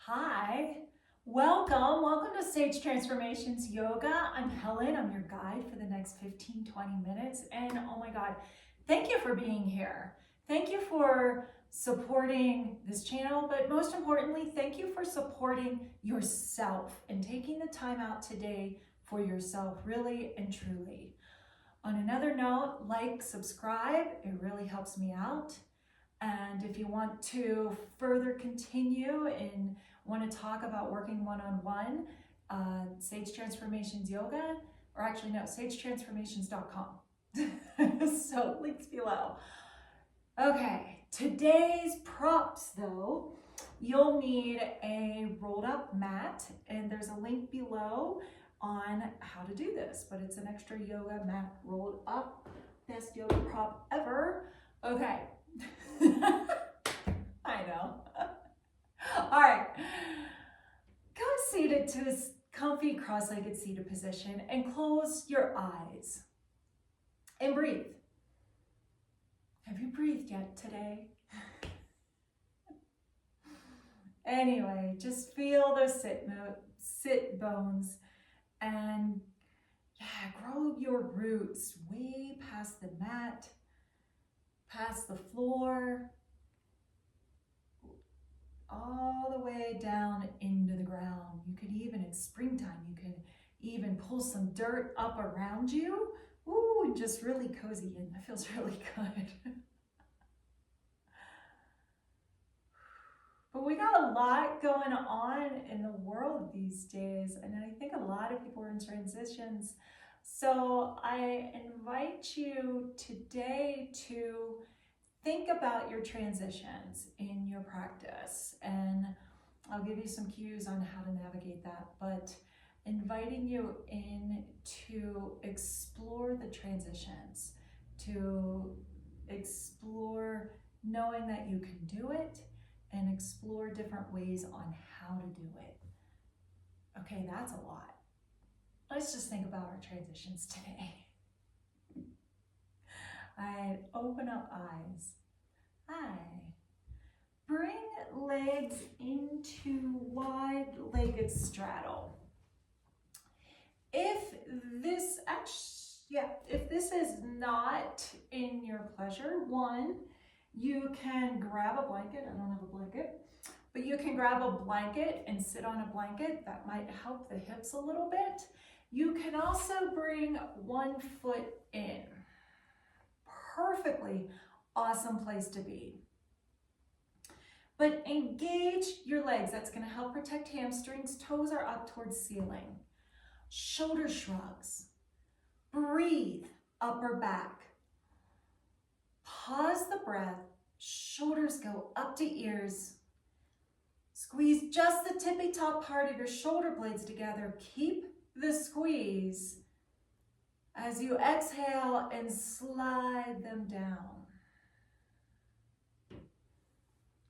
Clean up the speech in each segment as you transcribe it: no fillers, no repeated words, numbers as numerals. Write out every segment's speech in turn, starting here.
Hi, welcome to Sage Transformations Yoga. I'm Helen, I'm your guide for the next 15-20 minutes. And oh my God, thank you for being here. Thank you for supporting this channel, but most importantly, thank you for supporting yourself and taking the time out today for yourself, really and truly. On another note, like, subscribe, it really helps me out. And if you want to further continue and want to talk about working one-on-one, Sage Transformations Yoga, or actually no, sagetransformations.com. So links below. Okay, today's props though, you'll need a rolled up mat, and there's a link below on how to do this, but it's an extra yoga mat rolled up. Best yoga prop ever. Okay. I know. All right. Go seated to a comfy cross-legged seated position and close your eyes and breathe. Have you breathed yet today? Anyway, just feel those sit bones and grow your roots way past the mat, past the floor, all the way down into the ground. You could even, it's springtime, you can even pull some dirt up around you. Ooh, and just really cozy in. That feels really good. But we got a lot going on in the world these days, and I think a lot of people are in transitions. So I invite you today to think about your transitions in your practice, and I'll give you some cues on how to navigate that, but inviting you in to explore the transitions, to explore knowing that you can do it, and explore different ways on how to do it. Okay, that's a lot. Let's just think about our transitions today. I'd open up eyes. Hi. Bring legs into wide-legged straddle. If this is not in your pleasure, you can grab a blanket. I don't have a blanket, but you can grab a blanket and sit on a blanket. That might help the hips a little bit. You can also bring one foot in. Perfectly awesome place to be. But engage your legs. That's going to help protect hamstrings. Toes are up towards ceiling. Shoulder shrugs. Breathe, upper back. Pause the breath. Shoulders go up to ears. Squeeze just the tippy top part of your shoulder blades together. Keep the squeeze as you exhale and slide them down.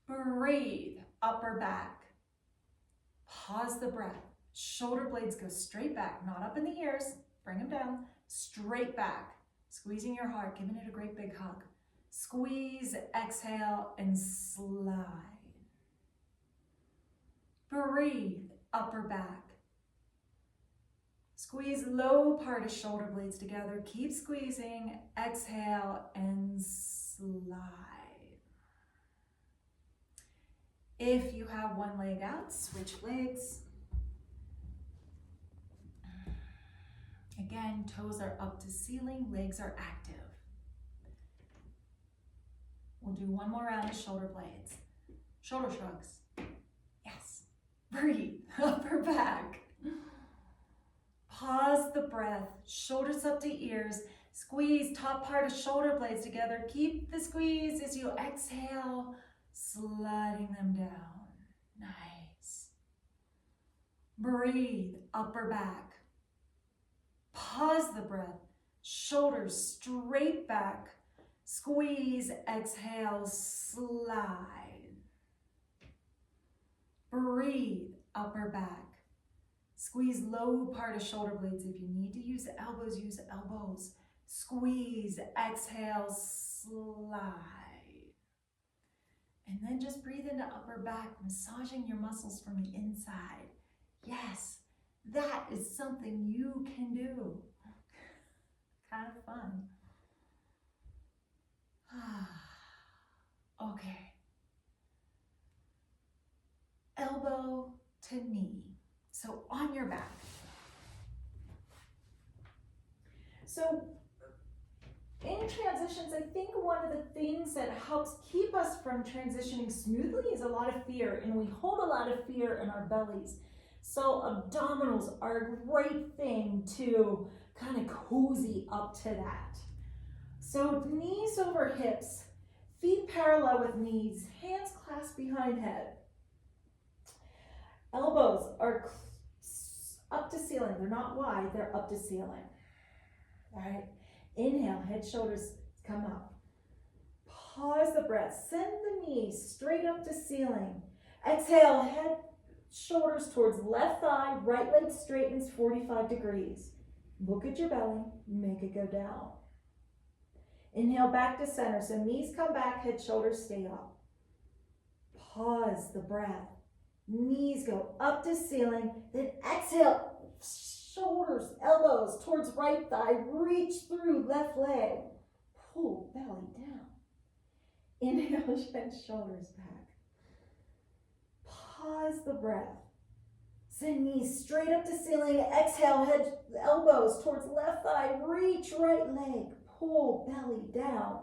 Breathe, upper back. Pause the breath. Shoulder blades go straight back, not up in the ears. Bring them down, straight back. Squeezing your heart, giving it a great big hug. Squeeze, exhale, and slide. Breathe, upper back. Squeeze low part of shoulder blades together. Keep squeezing, exhale, and slide. If you have one leg out, switch legs. Again, toes are up to ceiling, legs are active. We'll do one more round of shoulder blades. Shoulder shrugs. Yes. Breathe, upper back. Pause the breath, shoulders up to ears. Squeeze top part of shoulder blades together. Keep the squeeze as you exhale, sliding them down. Nice. Breathe, upper back. Pause the breath, shoulders straight back. Squeeze, exhale, slide. Breathe, upper back. Squeeze low part of shoulder blades. If you need to use elbows, use elbows. Squeeze, exhale, slide. And then just breathe into upper back, massaging your muscles from the inside. Yes, that is something you can do. Kind of fun. Okay. Elbow to knee. So on your back. So in transitions, I think one of the things that helps keep us from transitioning smoothly is a lot of fear, and we hold a lot of fear in our bellies. So abdominals are a great thing to kind of cozy up to that. So knees over hips, feet parallel with knees, hands clasped behind head. Elbows are up to ceiling. They're not wide, they're up to ceiling. All right. Inhale, head, shoulders come up. Pause the breath. Send the knees straight up to ceiling. Exhale, head, shoulders towards left thigh, right leg straightens 45 degrees. Look at your belly, make it go down. Inhale back to center. So knees come back, head, shoulders stay up. Pause the breath. Knees go up to ceiling. Then exhale, shoulders, elbows towards right thigh. Reach through left leg. Pull belly down. Inhale, head, shoulders back. Pause the breath. Send knees straight up to ceiling. Exhale, head, elbows towards left thigh. Reach right leg. Pull belly down.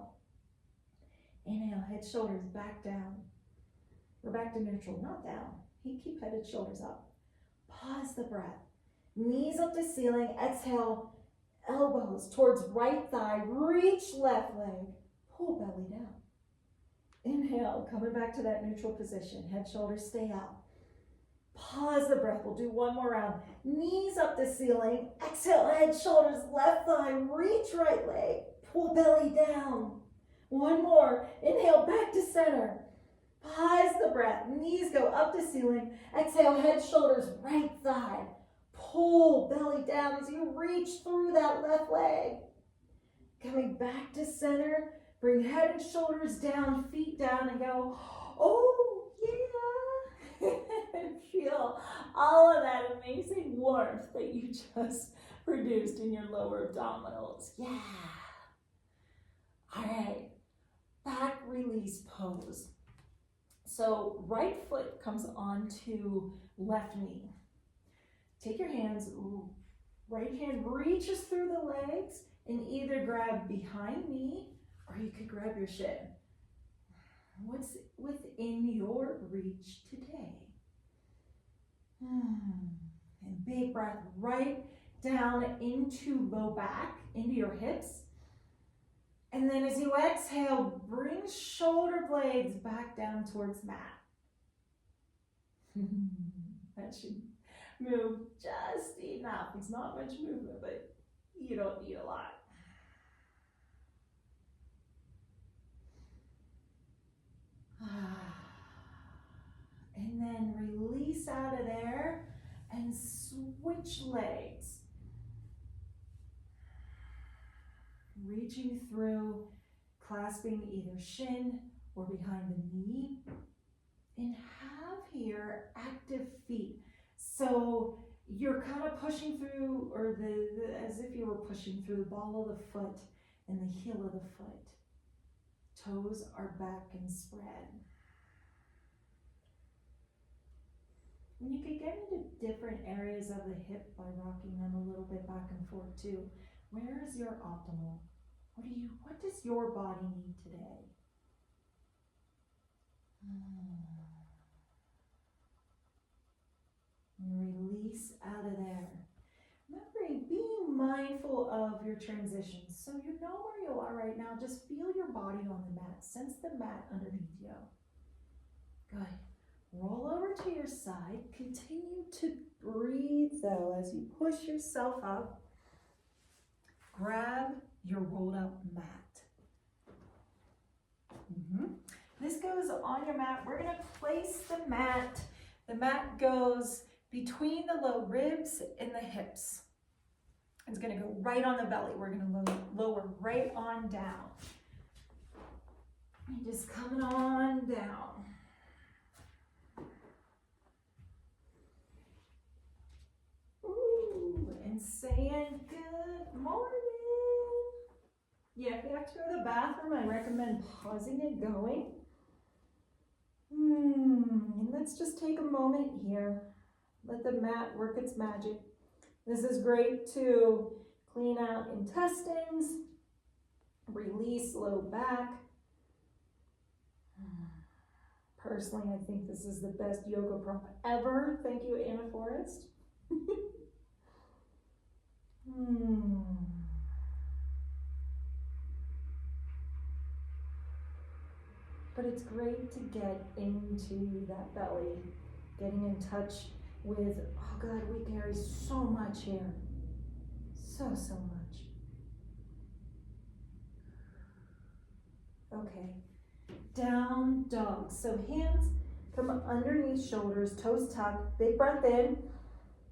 Inhale, head, shoulders back down. We're back to neutral, not down. Keep head and shoulders up. Pause the breath. Knees up to ceiling. Exhale, elbows towards right thigh. Reach left leg. Pull belly down. Inhale, coming back to that neutral position. Head, shoulders stay up. Pause the breath. We'll do one more round. Knees up to ceiling. Exhale, head, shoulders, left thigh. Reach right leg. Pull belly down. One more. Inhale, back to center. Pause the breath. Knees go up to ceiling. Exhale, head, shoulders, right thigh. Pull belly down as you reach through that left leg. Coming back to center. Bring head and shoulders down, feet down, and go, oh yeah. And feel all of that amazing warmth that you just produced in your lower abdominals. Yeah. All right. Back release pose. So right foot comes onto left knee. Take your hands, right hand reaches through the legs and either grab behind knee or you could grab your shin. What's within your reach today? And big breath right down into low back, into your hips. And then as you exhale, bring shoulder blades back down towards mat. That should move just enough. It's not much movement, but you don't need a lot. And then release out of there and switch legs. Reaching through, clasping either shin or behind the knee. And have here active feet. So you're kind of pushing through, or as if you were pushing through the ball of the foot and the heel of the foot. Toes are back and spread. And you could get into different areas of the hip by rocking them a little bit back and forth too. Where is your optimal? What does your body need today? And release out of there. Remembering, being mindful of your transitions. So you know where you are right now. Just feel your body on the mat. Sense the mat underneath you. Good. Roll over to your side. Continue to breathe though as you push yourself up. Grab your rolled up mat. This goes on your mat. We're going to place the mat. The mat goes between the low ribs and the hips. It's going to go right on the belly. We're going to lower right on down. And just coming on down. Ooh, and saying good morning. Yeah, if you have to go to the bathroom, I recommend pausing and going. And let's just take a moment here. Let the mat work its magic. This is great to clean out intestines, release low back. Personally, I think this is the best yoga prop ever. Thank you, Anna Forrest. But it's great to get into that belly, getting in touch with, oh God, we carry so much here. So much. Okay, down dog. So hands come underneath shoulders, toes tucked, big breath in,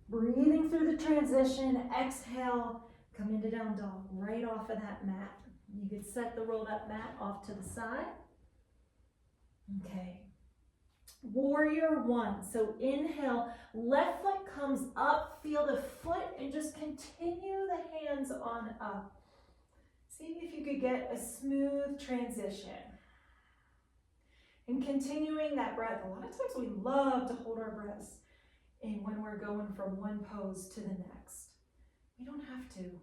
breathing through the transition, exhale, come into down dog, right off of that mat. You could set the roll up mat off to the side. Okay. Warrior one. So inhale, left foot comes up, feel the foot, and just continue the hands on up. See if you could get a smooth transition. And continuing that breath. A lot of times we love to hold our breaths in when we're going from one pose to the next. We don't have to.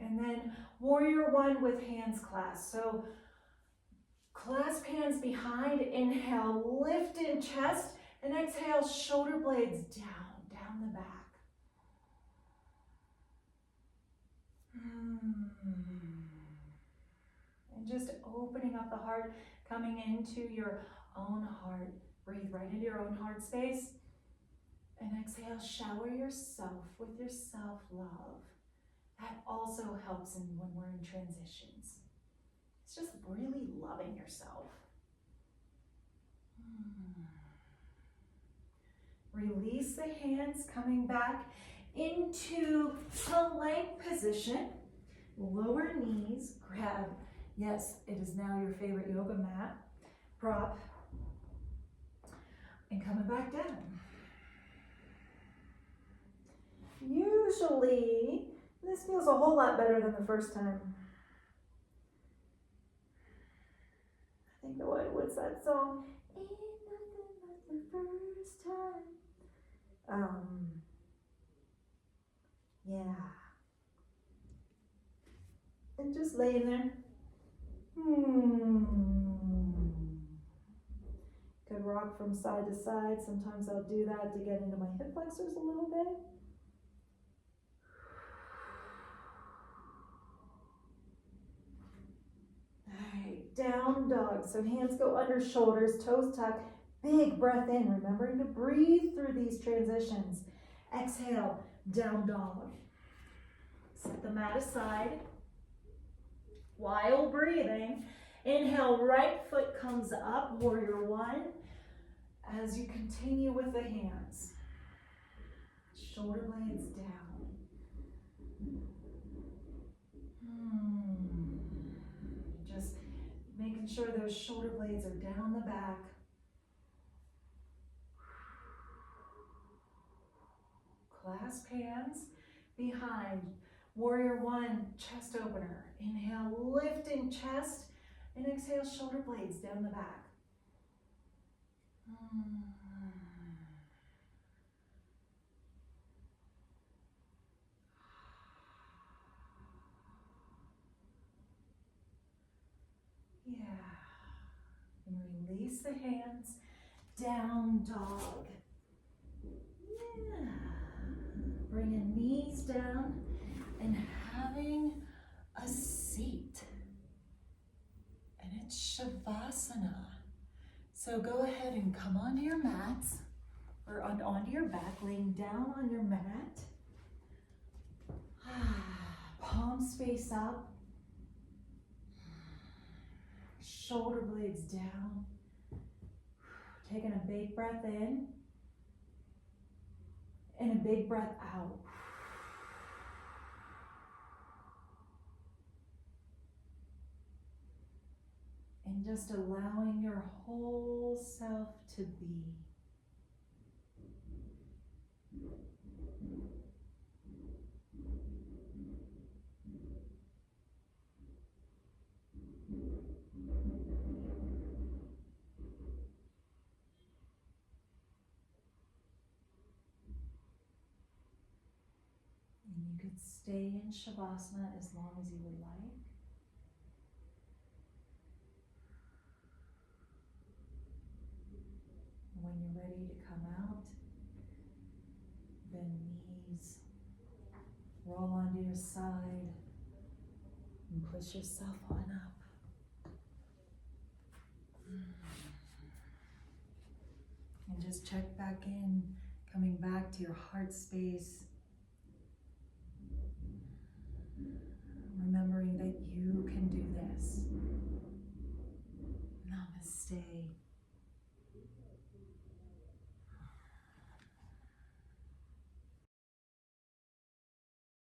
And then warrior one with hands clasped. So clasp hands behind, inhale, lift in chest, and exhale, shoulder blades down the back. And just opening up the heart, coming into your own heart. Breathe right into your own heart space. And exhale, shower yourself with your self-love. That also helps when we're in transitions. It's just really loving yourself. Release the hands, coming back into plank position. Lower knees, grab. Yes, it is now your favorite yoga mat, prop, and coming back down. Usually, this feels a whole lot better than the first time. I think what's that song? Ain't nothing like the first time. Yeah. And just laying there. Could rock from side to side. Sometimes I'll do that to get into my hip flexors a little bit. Alright, down dog. So hands go under shoulders, toes tuck, big breath in. Remembering to breathe through these transitions. Exhale, down dog. Set the mat aside. While breathing, inhale, right foot comes up, warrior one. As you continue with the hands, shoulder blades down. Just making sure those shoulder blades are down the back. Clasp hands behind. Warrior one, chest opener. Inhale, lift in chest, and exhale, shoulder blades down the back. Yeah. And release the hands, down dog. Yeah. Bringing knees down and having a seat. And it's Shavasana. So go ahead and come onto your mats or onto your back, laying down on your mat. Palms face up. Shoulder blades down. Taking a big breath in and a big breath out. And just allowing your whole self to be. And you could stay in Shavasana as long as you would like. When you're ready to come out, bend knees, roll onto your side, and push yourself on up. And just check back in, coming back to your heart space,